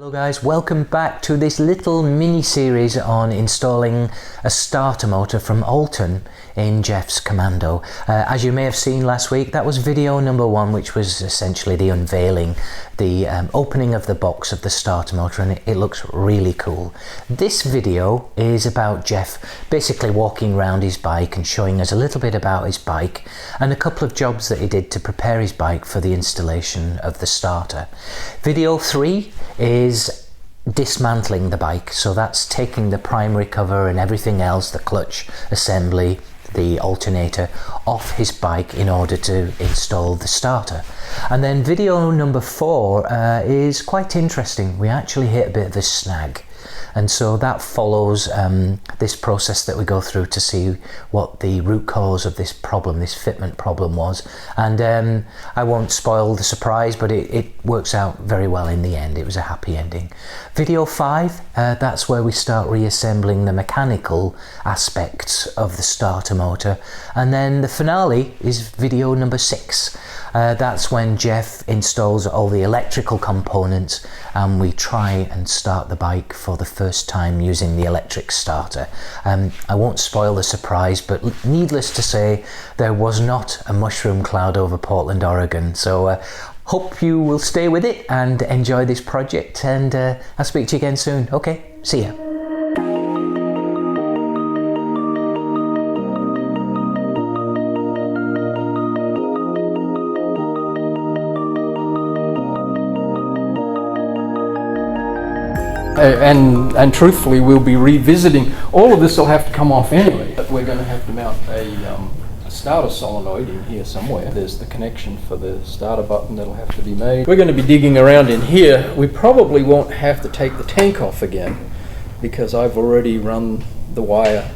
Hello guys, welcome back to this little mini series on installing a starter motor from Alton in Geoff's Commando. As you may have seen last week, that was video number 1, which was essentially the unveiling, the opening of the box of the starter motor, and it looks really cool. This video is about Geoff basically walking around his bike and showing us a little bit about his bike and a couple of jobs that he did to prepare his bike for the installation of the starter. Video 3 is dismantling the bike, so that's taking the primary cover and everything else, the clutch assembly, the alternator, off his bike in order to install the starter. And then video number 4 is quite interesting. We actually hit a bit of a snag, and so that follows this process that we go through to see what the root cause of this problem, this fitment problem, was. And I won't spoil the surprise, but it works out very well in the end. It was a happy ending. Video 5, that's where we start reassembling the mechanical aspects of the starter motor. And then the finale is video number 6. That's when Geoff installs all the electrical components and we try and start the bike for the first time using the electric starter. I won't spoil the surprise, but needless to say, there was not a mushroom cloud over Portland, Oregon. So hope you will stay with it and enjoy this project, and I'll speak to you again soon. Okay, see ya. And truthfully, we'll be revisiting. All of this will have to come off anyway. But we're going to have to mount a starter solenoid in here somewhere. There's the connection for the starter button that'll have to be made. We're going to be digging around in here. We probably won't have to take the tank off again because I've already run the wire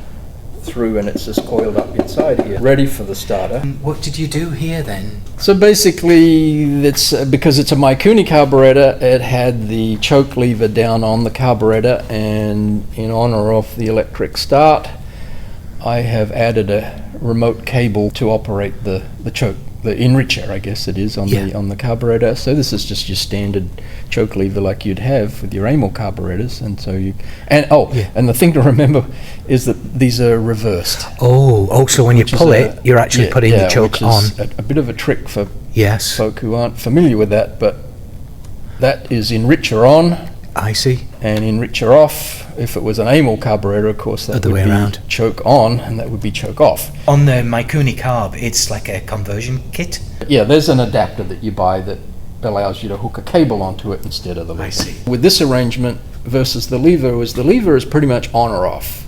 through and it's just coiled up inside here, ready for the starter. What did you do here then? So basically, it's because it's a Mikuni carburetor, it had the choke lever down on the carburetor, and in honor of the electric start, I have added a remote cable to operate the choke, the enricher, I guess it is, on the carburetor. So this is just your standard choke lever like you'd have with your Amel carburetors, and so and the thing to remember is that these are reversed. So when you pull it, you're actually putting the choke on. A bit of a trick for folk who aren't familiar with that, but that is enricher on. I see. And enricher off. If it was an Amel carburetor, of course, that would be choke on, and that would be choke off. On the Mikuni carb, it's like a conversion kit? Yeah, there's an adapter that you buy that allows you to hook a cable onto it instead of the lever. I see. With this arrangement versus the lever is pretty much on or off.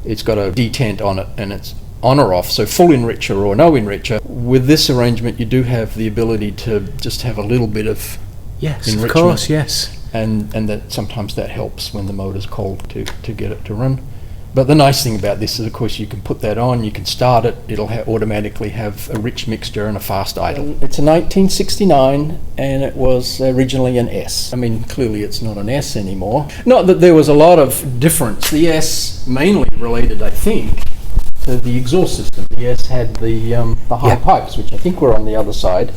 It's got a detent on it, and it's on or off, so full enricher or no enricher. With this arrangement, you do have the ability to just have a little bit of enrichment. Of course, yes. And that sometimes that helps when the motor's cold to get it to run. But the nice thing about this is, of course, you can put that on, you can start it, it'll automatically have a rich mixture and a fast idle. It's a 1969, and it was originally an S. I mean, clearly it's not an S anymore. Not that there was a lot of difference. The S mainly related, I think, to the exhaust system. The S had the high pipes, which I think were on the other side.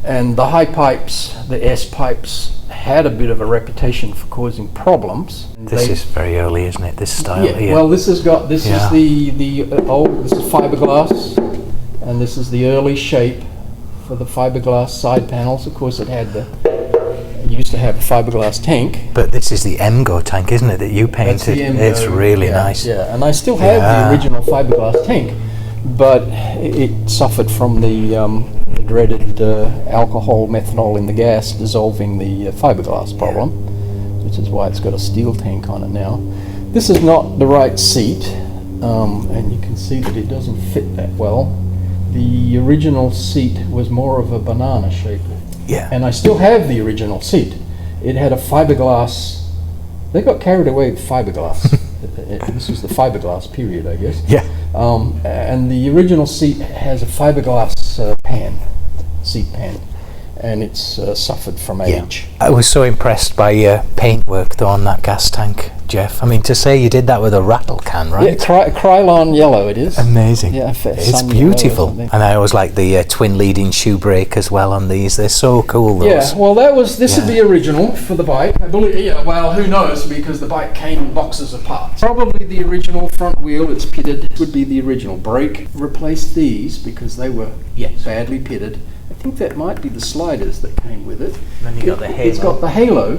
And the high pipes, the S pipes, had a bit of a reputation for causing problems. This is very early, isn't it? This style here. Yeah. Well, this is the this is fiberglass, and this is the early shape for the fiberglass side panels. Of course, it used to have a fiberglass tank. But this is the MGO tank, isn't it? That you painted. That's the MGO, it's really nice. Yeah, and I still have the original fiberglass tank, but it suffered from the dreaded alcohol, methanol in the gas dissolving the fiberglass problem, which is why it's got a steel tank on it now. This is not the right seat, and you can see that it doesn't fit that well. The original seat was more of a banana shape. Yeah. And I still have the original seat. It had a fiberglass. They got carried away with fiberglass. This was the fiberglass period, I guess. Yeah. And the original seat has a fiberglass seat pan, and it's suffered from age. I was so impressed by your paintwork though on that gas tank. Geoff. I mean, to say you did that with a rattle can, right? Yeah, Krylon yellow it is. Amazing. Yeah, it's beautiful. And I always like the twin leading shoe brake as well on these. They're so cool, those. Yeah, well, this is the original for the bike. I believe. Yeah, well, who knows, because the bike came in boxes of parts. Probably the original front wheel. It's pitted. Would be the original. Brake replaced these because they were badly pitted. I think that might be the sliders that came with it. Then you got the halo. It's got the halo,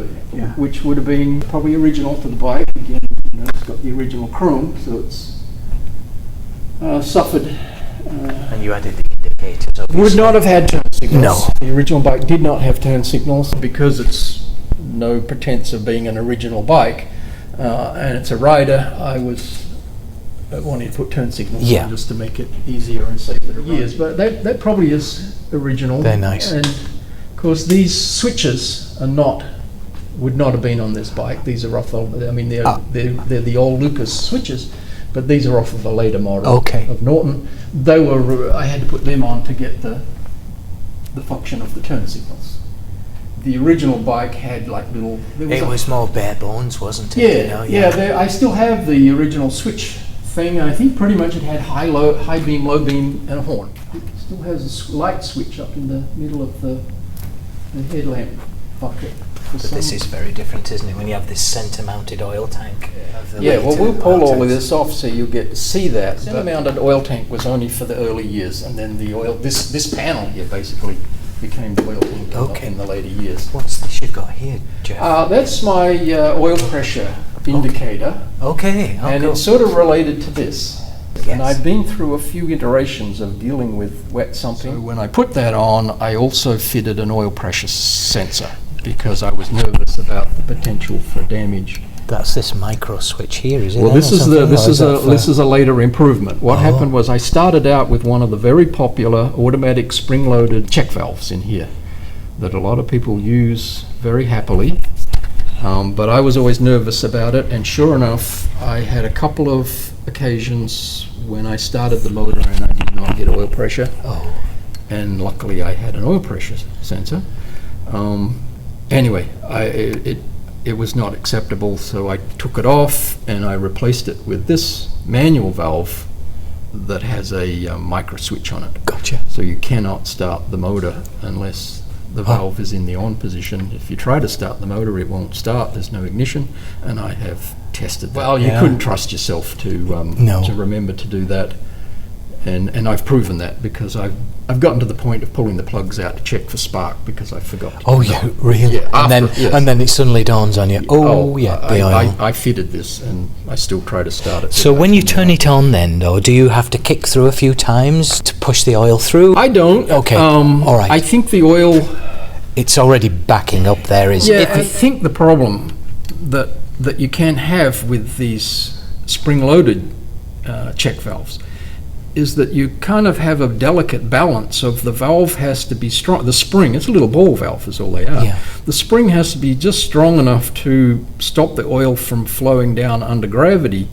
which would have been probably original to the bike. Again, it's got the original chrome, so it's suffered. And you added the indicators, obviously. Would not have had turn signals. No. The original bike did not have turn signals because it's no pretense of being an original bike, and it's a rider. I was wanting to put turn signals on just to make it easier and safer to run. But that probably is original. They're nice. And of course, these switches would not have been on this bike. These are off. I mean, they're the old Lucas switches, but these are off of a later model of Norton. They were. I had to put them on to get the function of the turn signals. The original bike had like little. It was more bare bones, wasn't it? Yeah. I still have the original switch thing. I think pretty much it had high beam, low beam, and a horn. It still has a light switch up in the middle of the headlamp bucket. But this is very different, isn't it? When you have this centre-mounted oil tank. Well, we'll pull all of this off so you'll get to see that. The centre-mounted oil tank was only for the early years, and then the oil. This panel here basically became the oil tank in the later years. What's this you've got here, Geoff? That's my oil pressure indicator. And it's sort of related to this. And I've been through a few iterations of dealing with wet sumping. So when I put that on, I also fitted an oil pressure sensor because I was nervous about the potential for damage. That's this micro switch here, is it? Well, this is a later improvement. What happened was I started out with one of the very popular automatic spring-loaded check valves in here that a lot of people use very happily. But I was always nervous about it, and sure enough, I had a couple of occasions when I started the motor and I did not get oil pressure. And luckily I had an oil pressure sensor. Anyway, it was not acceptable, so I took it off and I replaced it with this manual valve that has a micro switch on it. Gotcha. So you cannot start the motor unless the valve is in the on position. If you try to start the motor, it won't start. There's no ignition, and I have tested that. Well, you couldn't trust yourself to remember to do that, and I've proven that because I've gotten to the point of pulling the plugs out to check for spark because I forgot to really? Yeah, and then it suddenly dawns on you, the oil. I fitted this, and I still try to start it. So when you turn it on then, though, do you have to kick through a few times to push the oil through? I don't. Okay, all right. I think the oil... It's already backing up there, is it? I think the problem that you can have with these spring-loaded check valves is that you kind of have a delicate balance of the valve has to be strong. The spring, it's a little ball valve is all they are. Yeah. The spring has to be just strong enough to stop the oil from flowing down under gravity,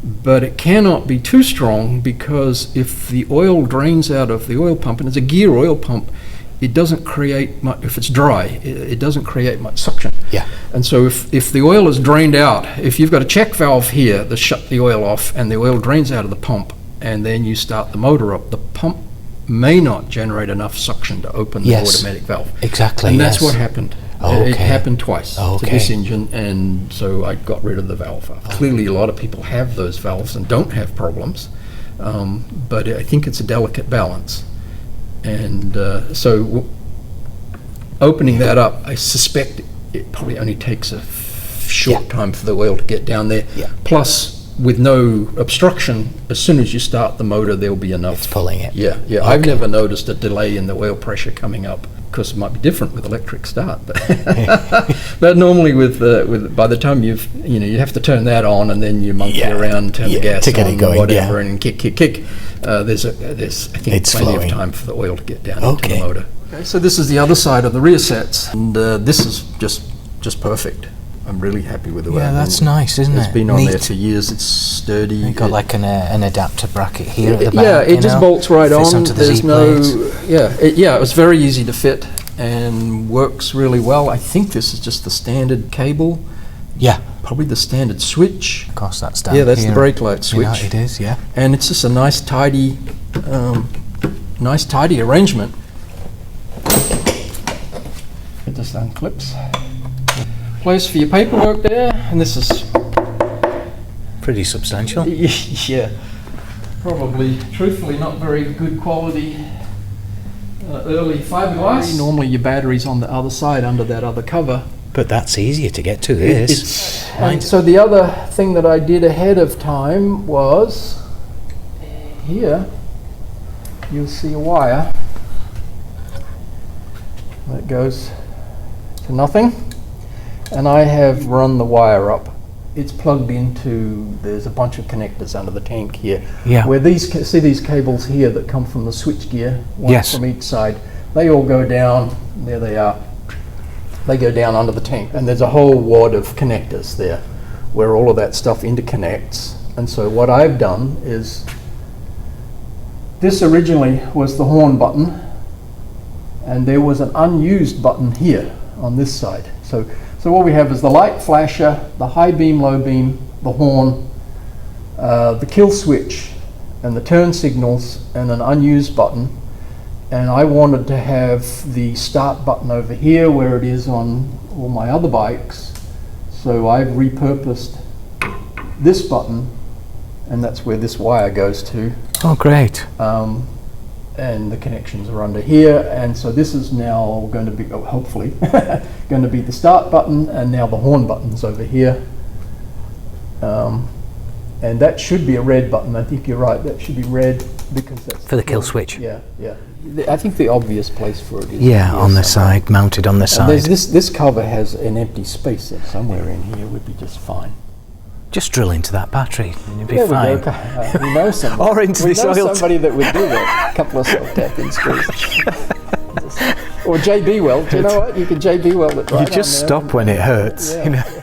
but it cannot be too strong because if the oil drains out of the oil pump, and it's a gear oil pump, it doesn't create much, if it's dry, it doesn't create much suction. Yeah. And so if the oil is drained out, if you've got a check valve here that shut the oil off and the oil drains out of the pump, and then you start the motor up, the pump may not generate enough suction to open the automatic valve. Exactly. And that's what happened. It happened twice to Okay. this engine, and so I got rid of the valve. Clearly a lot of people have those valves and don't have problems, but I think it's a delicate balance. And so opening that up, I suspect it probably only takes a short time for the oil to get down there. Yeah. Plus, with no obstruction, as soon as you start the motor, there'll be enough. It's pulling it. Yeah. Okay. I've never noticed a delay in the oil pressure coming up. Of course, it might be different with electric start, but normally with by the time you have to turn that on and then you monkey around, turn the gas to get on, it going, whatever, and kick. There's I think It's plenty flowing. of time for the oil to get down into the motor. Okay, so this is the other side of the rear sets, and this is just perfect. I'm really happy with the way. Yeah, that's nice, isn't it? It's been on there for years. It's sturdy. You've got like an adapter bracket here at the back. Yeah, it just bolts right Fits on. onto the There's Z-plates. it was very easy to fit and works really well. I think this is just the standard cable, Yeah. Probably the standard switch. Of course, that's down Yeah, that's here. the brake light switch. Yeah, it is, yeah. And it's just a nice tidy arrangement. It just unclips. Place for your paperwork there, and this is Pretty substantial. yeah, probably, truthfully, not very good quality early fiberglass. Normally your battery's on the other side under that other cover. But that's easier to get to this. And so the other thing that I did ahead of time was here you'll see a wire that goes to nothing, and I have run the wire up. It's plugged into, there's a bunch of connectors under the tank here. Yeah. Where see these cables here that come from the switchgear, one Yes. from each side, they all go down, there they are. They go down under the tank, and there's a whole wad of connectors there where all of that stuff interconnects. And so what I've done is, this originally was the horn button, and there was an unused button here on this side. So what we have is the light flasher, the high beam, low beam, the horn, the kill switch, and the turn signals, and an unused button. And I wanted to have the start button over here where it is on all my other bikes. So I've repurposed this button, and that's where this wire goes to. Oh, great. And the connections are under here. And so this is now going to be, hopefully, going to be the start button, and now the horn button's over here. And that should be a red button. I think you're right, that should be red because that's For the kill switch. Yeah, yeah. I think the obvious place for it is Yeah, here on the somewhere. side, mounted on the And side. there's this cover has an empty space that somewhere in here would be just fine. Just drill into that battery and you'll be There fine. we go. We know somebody. Or into we this know oil somebody that would do that. A couple of self-tapping screws. Or JB weld. Do you know what? You can JB weld it right You just on there. stop when it hurts. Yeah. You know.